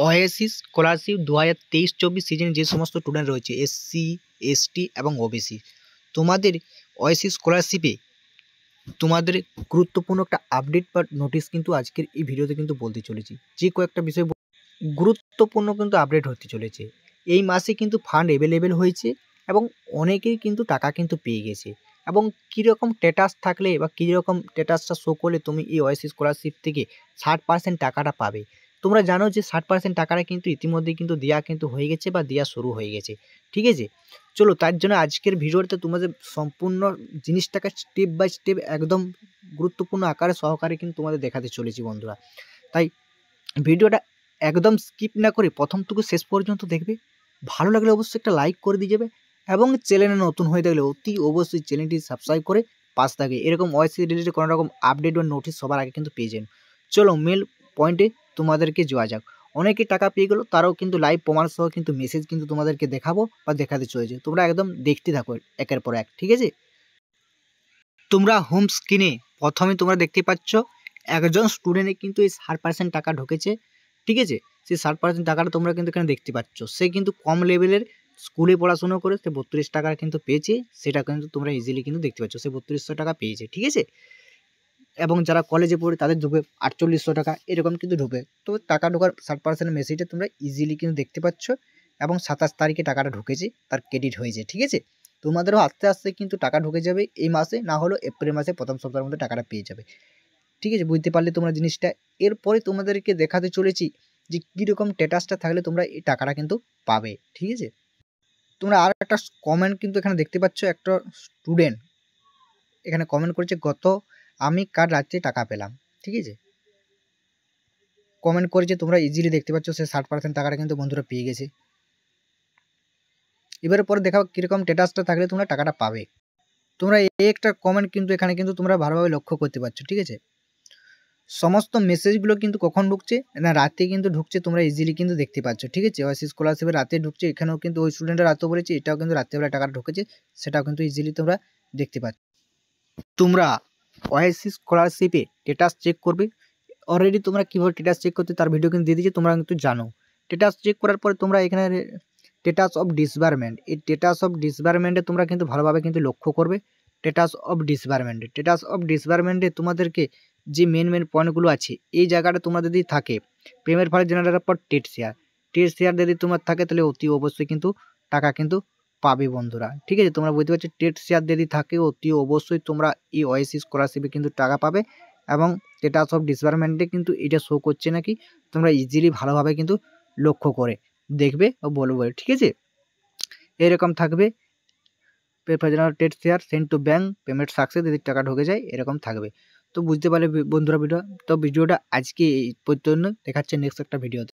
Oasis scholarship 2023-24 সিজনে যে সমস্ত স্টুডেন্ট রয়েছে এসসি, এসটি এবং ওবিসি, তোমাদের ওএসিস স্কলারশিপে তোমাদের গুরুত্বপূর্ণ একটা আপডেট বা নোটিশ কিন্তু আজকের এই ভিডিওতে কিন্তু বলতে চলেছি। যে কয়েকটা বিষয় গুরুত্বপূর্ণ কিন্তু আপডেট হতে চলেছে। এই মাসে কিন্তু ফান্ড অ্যাভেলেবেল হয়েছে এবং অনেকেই কিন্তু টাকা কিন্তু পেয়ে গেছে। এবং কীরকম স্ট্যাটাস থাকলে বা কীরকম স্ট্যাটাসটা শো করলে তুমি এই ওএসিস স্কলারশিপ থেকে 60% টাকাটা পাবে। তোমরা জানো যে 60% টাকাটা কিন্তু ইতিমধ্যেই কিন্তু দেওয়া কিন্তু হয়ে গেছে বা দেওয়া শুরু হয়ে গেছে, ঠিক আছে? চলো তার জন্য আজকের ভিডিওতে তোমাদের সম্পূর্ণ জিনিসটাকে স্টেপ বাই স্টেপ একদম গুরুত্বপূর্ণ আকারে সহকারে কিন্তু তোমাদের দেখাতে চলেছি বন্ধুরা। তাই ভিডিওটা একদম স্কিপ না করে প্রথম থেকে শেষ পর্যন্ত দেখবে। ভালো লাগলে অবশ্যই একটা লাইক করে দিয়ে যাবে এবং চ্যানেলে নতুন হয়ে থাকলে অতি অবশ্যই চ্যানেলটি সাবস্ক্রাইব করে পাশ থাকে। এরকম ওএসিস রিলেটেড কোনো রকম আপডেট বা নোটিশ সবার আগে কিন্তু পেয়ে যান। চলো মেল পয়েন্টে তোমাদেরকে যাওয়া যাক। অনেকে টাকা পেয়ে গেলো, তারাও কিন্তু লাইভ প্রমাণ সহ কিন্তু মেসেজ কিন্তু তোমাদেরকে দেখাবো বা দেখাতে চলেছে। তোমরা একদম দেখতে থাকো একের পর এক, ঠিক আছে? তোমরা হোম স্ক্রিনে প্রথমে তোমরা দেখতে পাচ্ছ একজন স্টুডেন্টের কিন্তু এই 60% টাকা ঢুকেছে, ঠিক আছে? সেই 60% টাকাটা তোমরা কিন্তু এখানে দেখতে পাচ্ছ। সে কিন্তু কম লেভেলের স্কুলে পড়াশুনো করে সে 32 টাকা কিন্তু পেয়েছে, সেটা কিন্তু তোমরা ইজিলি কিন্তু দেখতে পাচ্ছ। সে 3200 টাকা পেয়েছে, ঠিক আছে? এবং যারা কলেজে পড়ে তাদের ঢুকবে 4800 টাকা, এরকম কিন্তু ঢুকবে। তো টাকা ঢোকার 60% মেসেজটা তোমরা ইজিলি কিন্তু দেখতে পাচ্ছ এবং 27 তারিখে টাকাটা ঢুকেছে, তার ক্রেডিট হয়েছে, ঠিক আছে? তোমাদেরও আস্তে আস্তে কিন্তু টাকা ঢুকে যাবে এই মাসে, না হলেও এপ্রিল মাসে প্রথম সপ্তাহের মধ্যে টাকাটা পেয়ে যাবে, ঠিক আছে? বুঝতে পারলে তোমরা জিনিসটা। এরপরে তোমাদেরকে দেখাতে চলেছি যে কীরকম স্ট্যাটাসটা থাকলে তোমরা এই টাকাটা কিন্তু পাবে, ঠিক আছে? তোমরা আর একটা কমেন্ট কিন্তু এখানে দেখতে পাচ্ছ, একটা স্টুডেন্ট এখানে কমেন্ট করেছে, আমি কাল রাত্রে টাকা পেলাম, ঠিক আছে? কমেন্ট করেছে, তোমরা ইজিলি দেখতে পাচ্ছ সে 60% টাকাটা কিন্তু বন্ধুরা পেয়ে গেছে। এবারে পরে দেখাও কীরকম স্ট্যাটাসটা থাকলে তোমরা টাকাটা পাবে। তোমরা এই একটা কমেন্ট কিন্তু এখানে কিন্তু তোমরা ভালোভাবে লক্ষ্য করতে পারছো, ঠিক আছে? সমস্ত মেসেজগুলো কিন্তু কখন ঢুকছে না, রাতে কিন্তু ঢুকছে, তোমরা ইজিলি কিন্তু দেখতে পাচ্ছ, ঠিক আছে? ওএসিস স্কলারশিপে রাতে ঢুকছে, এখানেও কিন্তু ওই স্টুডেন্টরা রাতেও বলেছে, এটাও কিন্তু রাত্রেবেলা টাকাটা ঢুকেছে, সেটাও কিন্তু ইজিলি তোমরা দেখতে পাচ্ছ। তোমরা ওএসিস স্কলারশিপে স্ট্যাটাস চেক করবে। অলরেডি তোমরা কীভাবে স্ট্যাটাস চেক করতে তার ভিডিও কিন্তু দিয়ে দিয়েছে, তোমরা কিন্তু জানো। স্ট্যাটাস চেক করার পরে তোমরা এখানে স্ট্যাটাস অফ ডিসবারমেন্ট, এই স্ট্যাটাস অফ ডিসবারমেন্টে তোমরা কিন্তু ভালোভাবে কিন্তু লক্ষ্য করবে। স্ট্যাটাস অফ ডিসবারমেন্টে তোমাদেরকে যে মেন পয়েন্টগুলো আছে, এই জায়গাটা তোমার যদি থাকে, পেমেন্ট ফর জেনারেল পর টেট শেয়ার যদি তোমার থাকে, তাহলে অতি অবশ্যই কিন্তু টাকা কিন্তু পাবে বন্ধুরা, ঠিক আছে? তোমরা বুঝতে পারছো, টেট শেয়ার যদি থাকে অতি অবশ্যই তোমরা এই ওএসিস স্কলারশিপে কিন্তু টাকা পাবে। এবং স্ট্যাটাস অফ ডিসবারমেন্টে কিন্তু এটা শো করছে নাকি, তোমরা ইজিলি ভালোভাবে কিন্তু লক্ষ্য করে দেখবে ও বলবো, ঠিক আছে? এরকম থাকবে, TET share send to bank, payment success, যদি টাকা ঢুকে যায়, এরকম থাকবে। তো বুঝতে পারলে বন্ধুরা ভিডিওটা আজকে এই পর্যন্ত, দেখাচ্ছে নেক্সট একটা ভিডিওতে।